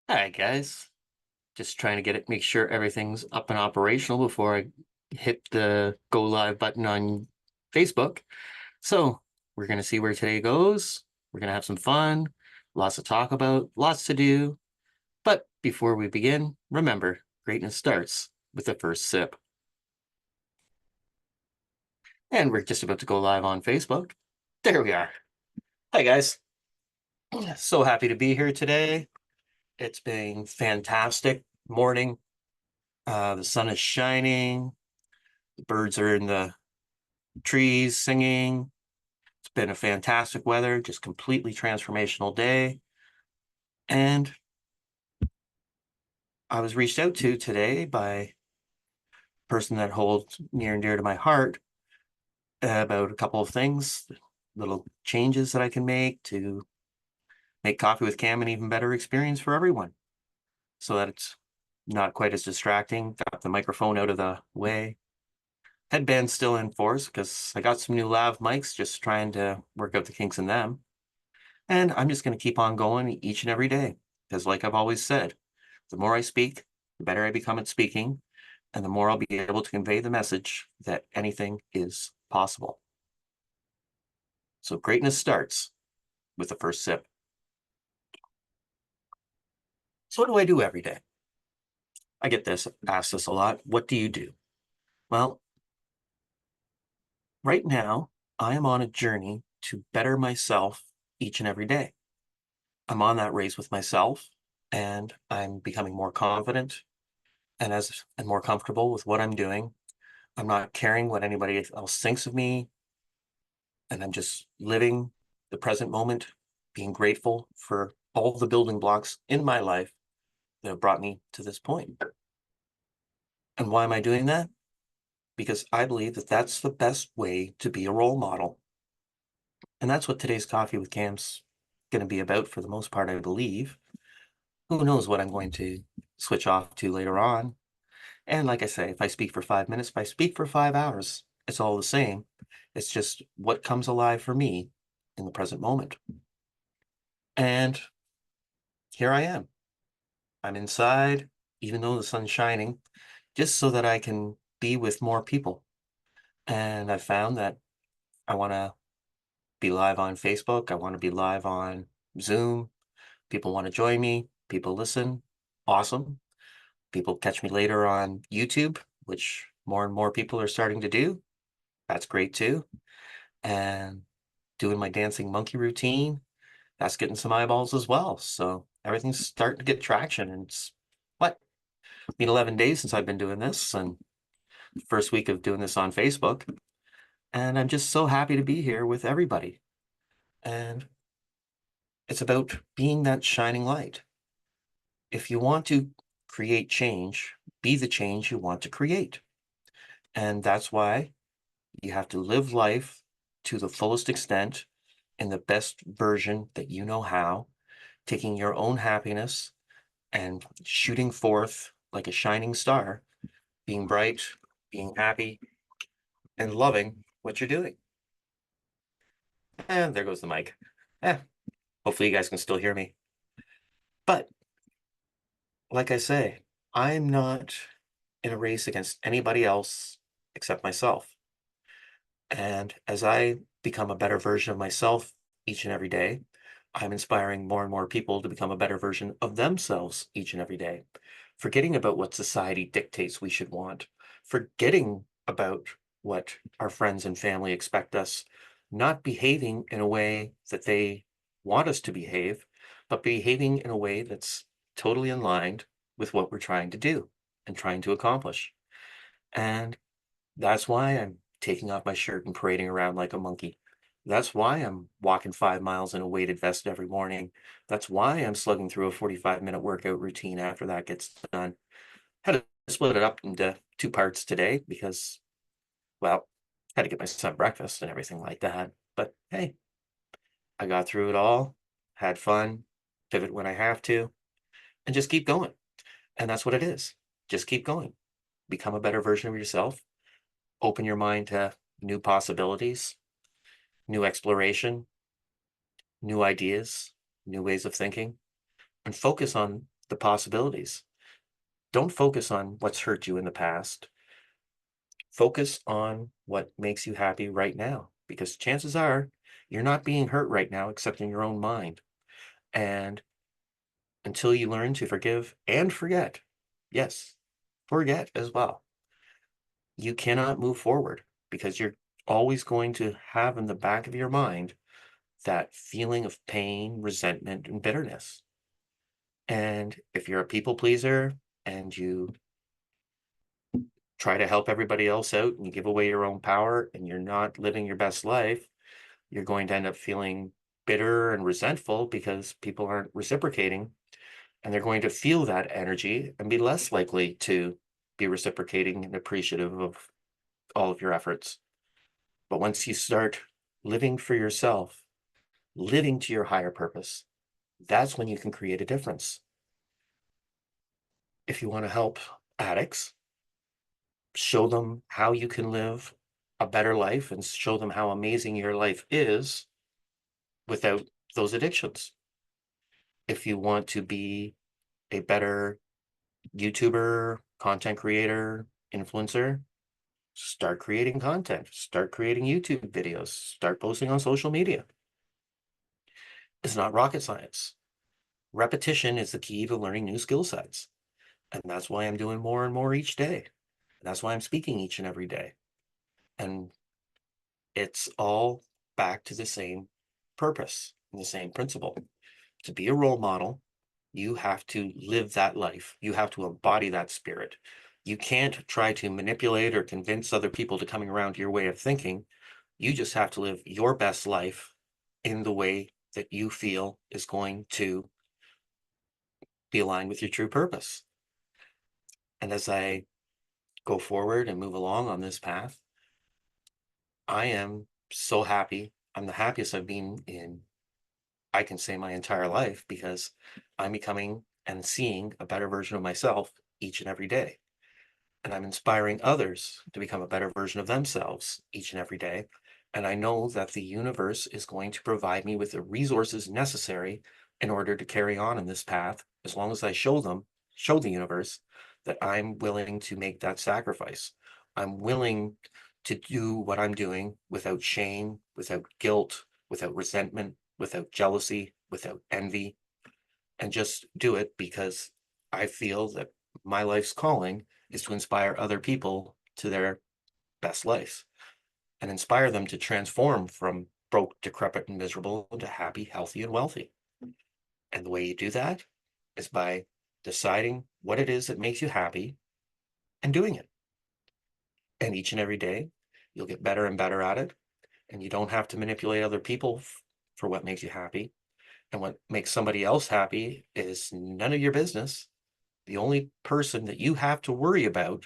Hi guys. Just trying to make sure everything's up and operational before I hit the go live button on Facebook. So we're going to see where today goes. We're going to have some fun, lots to talk about, lots to do. But before we begin, remember, greatness starts with the first sip. And we're just about to go live on Facebook. There we are. Hi guys. So happy to be here today. It's been fantastic morning. The sun is shining. The birds are in the trees singing. It's been a fantastic weather, just completely transformational day. And I was reached out to today by a person that holds near and dear to my heart about a couple of things, little changes that I can make to make Coffee with Cam an even better experience for everyone so that it's not quite as distracting. Got the microphone out of the way. Headband's still in force because I got some new lav mics, just trying to work out the kinks in them. And I'm just going to keep on going each and every day. Because, like I've always said, the more I speak, the better I become at speaking, and the more I'll be able to convey the message that anything is possible. So, greatness starts with the first sip. So, what do I do every day? I get asked this a lot. What do you do? Well, right now, I am on a journey to better myself each and every day. I'm on that race with myself, and I'm becoming more confident and more comfortable with what I'm doing. I'm not caring what anybody else thinks of me, and I'm just living the present moment, being grateful for all the building blocks in my life that have brought me to this point. And why am I doing that? Because I believe that that's the best way to be a role model. And that's what today's Coffee with Cam's going to be about for the most part, I believe. Who knows what I'm going to switch off to later on. And like I say, if I speak for 5 minutes, if I speak for 5 hours, it's all the same. It's just what comes alive for me in the present moment. And here I am. I'm inside, even though the sun's shining, just so that I can be with more people. And I found that I want to be live on Facebook. I want to be live on Zoom. People want to join me. People listen. Awesome. People catch me later on YouTube, which more and more people are starting to do. That's great too. And doing my dancing monkey routine, that's getting some eyeballs as well. So everything's starting to get traction. And it's what, been 11 days since I've been doing this, and first week of doing this on Facebook. And I'm just so happy to be here with everybody. And it's about being that shining light. If you want to create change, be the change you want to create. And that's why you have to live life to the fullest extent in the best version that you know how, taking your own happiness and shooting forth like a shining star, being bright, being happy, and loving what you're doing. And there goes the mic. Eh, hopefully you guys can still hear me. But like I say, I'm not in a race against anybody else except myself. And as I become a better version of myself each and every day, I'm inspiring more and more people to become a better version of themselves each and every day, forgetting about what society dictates we should want, forgetting about what our friends and family expect us, not behaving in a way that they want us to behave, but behaving in a way that's totally aligned with what we're trying to do and trying to accomplish. And that's why I'm taking off my shirt and parading around like a monkey. That's why I'm walking 5 miles in a weighted vest every morning. That's why I'm slugging through a 45-minute workout routine after that gets done. Had to split it up into two parts today because, well, had to get my son breakfast and everything like that. But hey, I got through it all, had fun, pivot when I have to, and just keep going. And that's what it is. Just keep going. Become a better version of yourself. Open your mind to new possibilities, new exploration, new ideas, new ways of thinking, and focus on the possibilities. Don't focus on what's hurt you in the past. Focus on what makes you happy right now, because chances are you're not being hurt right now except in your own mind. And until you learn to forgive and forget, yes, forget as well, you cannot move forward because you're always going to have in the back of your mind that feeling of pain, resentment, and bitterness. And if you're a people pleaser and you try to help everybody else out and you give away your own power and you're not living your best life, you're going to end up feeling bitter and resentful because people aren't reciprocating, and they're going to feel that energy and be less likely to be reciprocating and appreciative of all of your efforts. But once you start living for yourself, living to your higher purpose, that's when you can create a difference. If you want to help addicts, show them how you can live a better life and show them how amazing your life is without those addictions. If you want to be a better YouTuber, content creator, influencer, start creating content, start creating YouTube videos, start posting on social media. It's not rocket science. Repetition is the key to learning new skill sets. And that's why I'm doing more and more each day. That's why I'm speaking each and every day. And it's all back to the same purpose and the same principle. To be a role model, you have to live that life. You have to embody that spirit. You can't try to manipulate or convince other people to coming around to your way of thinking. You just have to live your best life in the way that you feel is going to be aligned with your true purpose. And as I go forward and move along on this path, I am so happy. I'm the happiest I've been in, I can say, my entire life, because I'm becoming and seeing a better version of myself each and every day. And I'm inspiring others to become a better version of themselves each and every day. And I know that the universe is going to provide me with the resources necessary in order to carry on in this path, as long as I show the universe that I'm willing to make that sacrifice. I'm willing to do what I'm doing without shame, without guilt, without resentment, without jealousy, without envy, and just do it because I feel that my life's calling is to inspire other people to their best life and inspire them to transform from broke, decrepit, and miserable into happy, healthy, and wealthy. And the way you do that is by deciding what it is that makes you happy and doing it. And each and every day, you'll get better and better at it. And you don't have to manipulate other people for what makes you happy. And what makes somebody else happy is none of your business. The only person that you have to worry about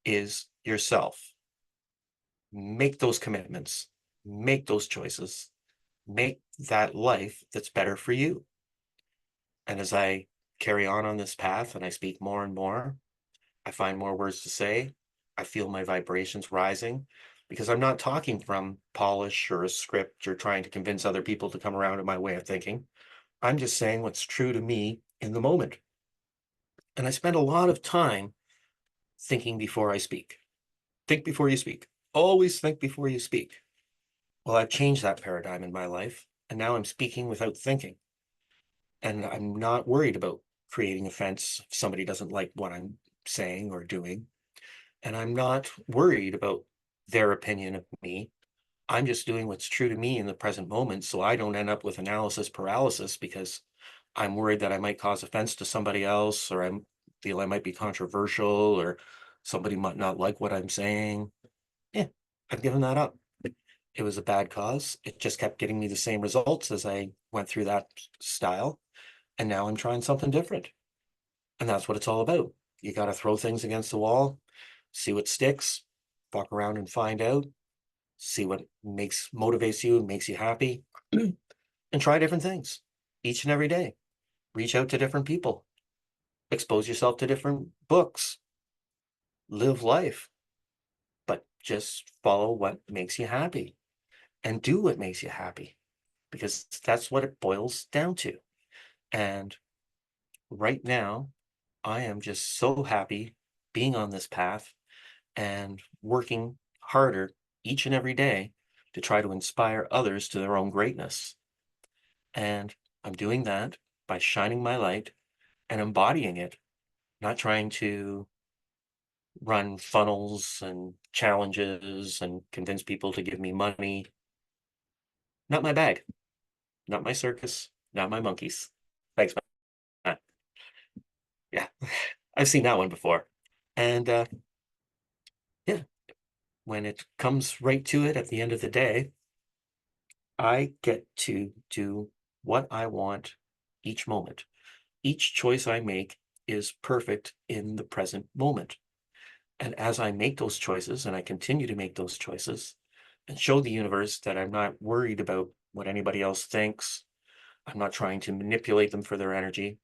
is yourself. Make those commitments, make those choices, make that life that's better for you. And as I carry on this path and I speak more and more, I find more words to say. I feel my vibrations rising because I'm not talking from polish or a script or trying to convince other people to come around to my way of thinking. I'm just saying what's true to me in the moment. And I spend a lot of time thinking before I speak. Think before you speak. Always think before you speak. Well, I've changed that paradigm in my life, and now I'm speaking without thinking. And I'm not worried about creating offense if somebody doesn't like what I'm saying or doing. And I'm not worried about their opinion of me. I'm just doing what's true to me in the present moment, so I don't end up with analysis paralysis because I'm worried that I might cause offense to somebody else, or I feel I might be controversial, or somebody might not like what I'm saying. Yeah, I've given that up. It was a bad cause. It just kept getting me the same results as I went through that style. And now I'm trying something different. And that's what it's all about. You got to throw things against the wall, see what sticks, walk around and find out, see what motivates you and makes you happy, and try different things each and every day. Reach out to different people, expose yourself to different books, live life, but just follow what makes you happy and do what makes you happy, because that's what it boils down to. And right now, I am just so happy being on this path and working harder each and every day to try to inspire others to their own greatness. And I'm doing that by shining my light and embodying it, not trying to run funnels and challenges and convince people to give me money. Not my bag, not my circus, not my monkeys. Thanks, Matt. Yeah, I've seen that one before. And yeah, when it comes right to it at the end of the day, I get to do what I want each moment. Each choice I make is perfect in the present moment. And as I make those choices and I continue to make those choices and show the universe that I'm not worried about what anybody else thinks, I'm not trying to manipulate them for their energy.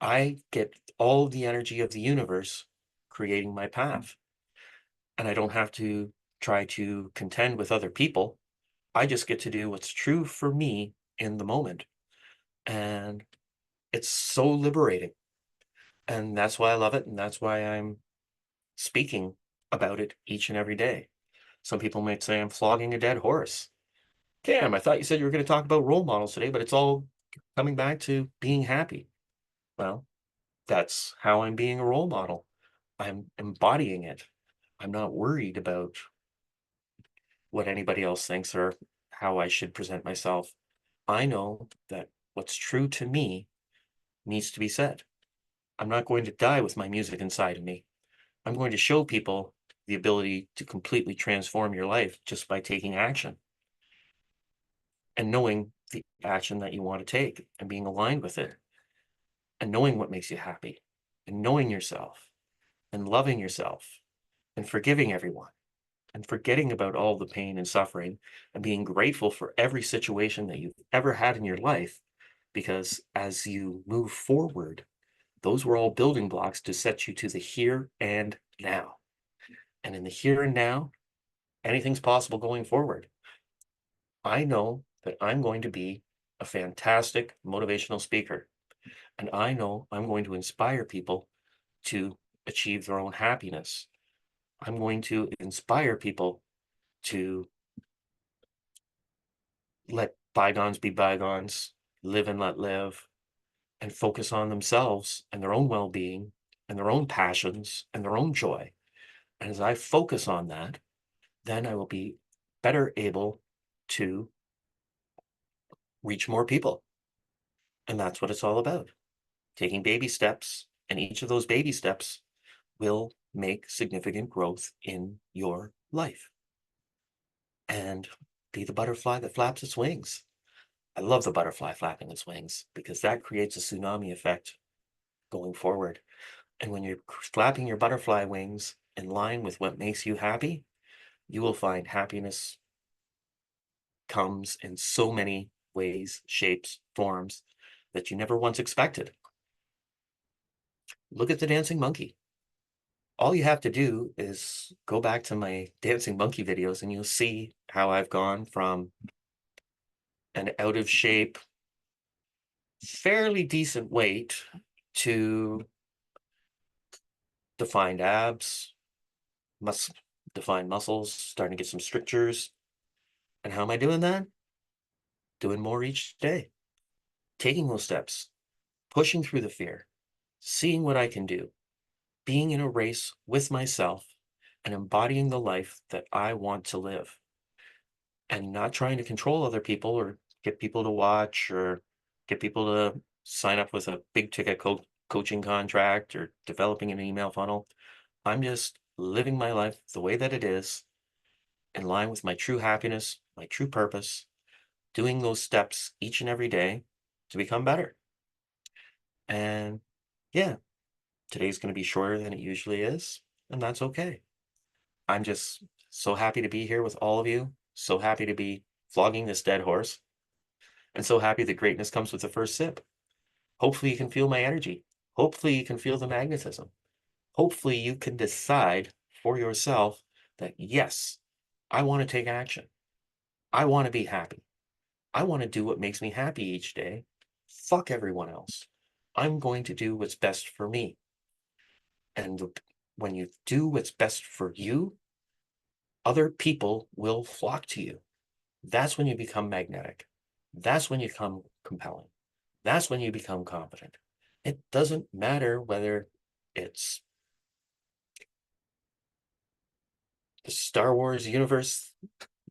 I get all the energy of the universe creating my path. And I don't have to try to contend with other people. I just get to do what's true for me in the moment. And it's so liberating. And that's why I love it. And that's why I'm speaking about it each and every day. Some people might say I'm flogging a dead horse. Cam, I thought you said you were going to talk about role models today, but it's all coming back to being happy. Well, that's how I'm being a role model. I'm embodying it. I'm not worried about what anybody else thinks or how I should present myself. I know that what's true to me needs to be said. I'm not going to die with my music inside of me. I'm going to show people the ability to completely transform your life just by taking action and knowing the action that you want to take and being aligned with it and knowing what makes you happy and knowing yourself and loving yourself and forgiving everyone and forgetting about all the pain and suffering and being grateful for every situation that you've ever had in your life. Because as you move forward, those were all building blocks to set you to the here and now. And in the here and now, anything's possible going forward. I know that I'm going to be a fantastic motivational speaker, and I know I'm going to inspire people to achieve their own happiness. I'm going to inspire people to let bygones be bygones, live and let live, and focus on themselves and their own well being and their own passions and their own joy. And as I focus on that, then I will be better able to reach more people. And that's what it's all about, taking baby steps. And each of those baby steps will make significant growth in your life and be the butterfly that flaps its wings. I love the butterfly flapping its wings because that creates a tsunami effect going forward. And when you're flapping your butterfly wings in line with what makes you happy, you will find happiness comes in so many ways, shapes, forms that you never once expected. Look at the dancing monkey. All you have to do is go back to my dancing monkey videos and you'll see how I've gone from an out of shape, fairly decent weight to defined abs, mus defined muscles, starting to get some strictures. And how am I doing that? Doing more each day, taking those steps, pushing through the fear, seeing what I can do, being in a race with myself and embodying the life that I want to live and not trying to control other people or get people to watch or get people to sign up with a big ticket coaching contract or developing an email funnel. I'm just living my life the way that it is, in line with my true happiness, my true purpose, doing those steps each and every day to become better. And yeah, today's going to be shorter than it usually is, and that's okay. I'm just so happy to be here with all of you, so happy to be flogging this dead horse, and so happy that greatness comes with the first sip. Hopefully, you can feel my energy. Hopefully, you can feel the magnetism. Hopefully, you can decide for yourself that, yes, I want to take action. I want to be happy. I want to do what makes me happy each day. Fuck everyone else. I'm going to do what's best for me. And when you do what's best for you, other people will flock to you. That's when you become magnetic. That's when you become compelling. That's when you become confident. It doesn't matter whether it's the Star Wars universe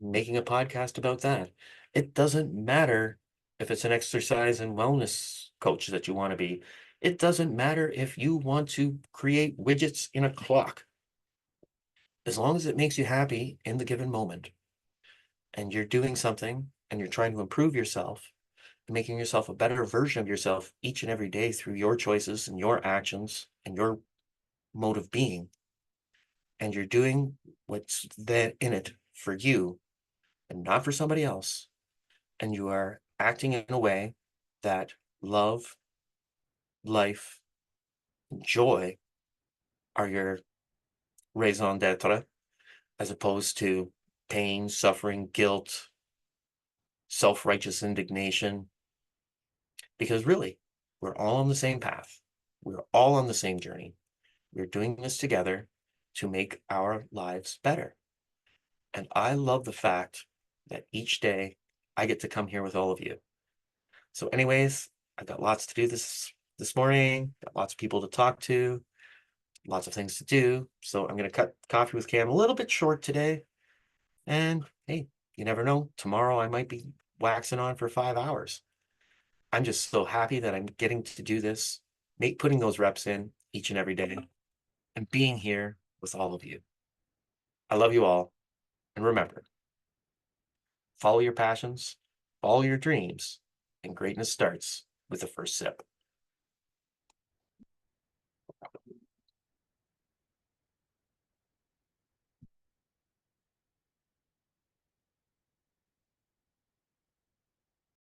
making a podcast about that. It doesn't matter if it's an exercise and wellness coach that you want to be. It doesn't matter if you want to create widgets in a clock. As long as it makes you happy in the given moment and you're doing something and you're trying to improve yourself and making yourself a better version of yourself each and every day through your choices and your actions and your mode of being, and you're doing what's there in it for you and not for somebody else, and you are acting in a way that love, life, and joy are your raison d'etre, as opposed to pain, suffering, guilt, self-righteous indignation. Because really, we're all on the same path. We're all on the same journey. We're doing this together to make our lives better. And I love the fact that each day I get to come here with all of you. So anyways, I've got lots to do this morning, got lots of people to talk to, lots of things to do. So I'm going to cut Coffee with Cam a little bit short today. And hey, you never know. Tomorrow I might be waxing on for 5 hours. I'm just so happy that I'm getting to do this, putting those reps in each and every day and being here with all of you. I love you all. And remember, follow your passions, follow your dreams, and greatness starts with the first sip.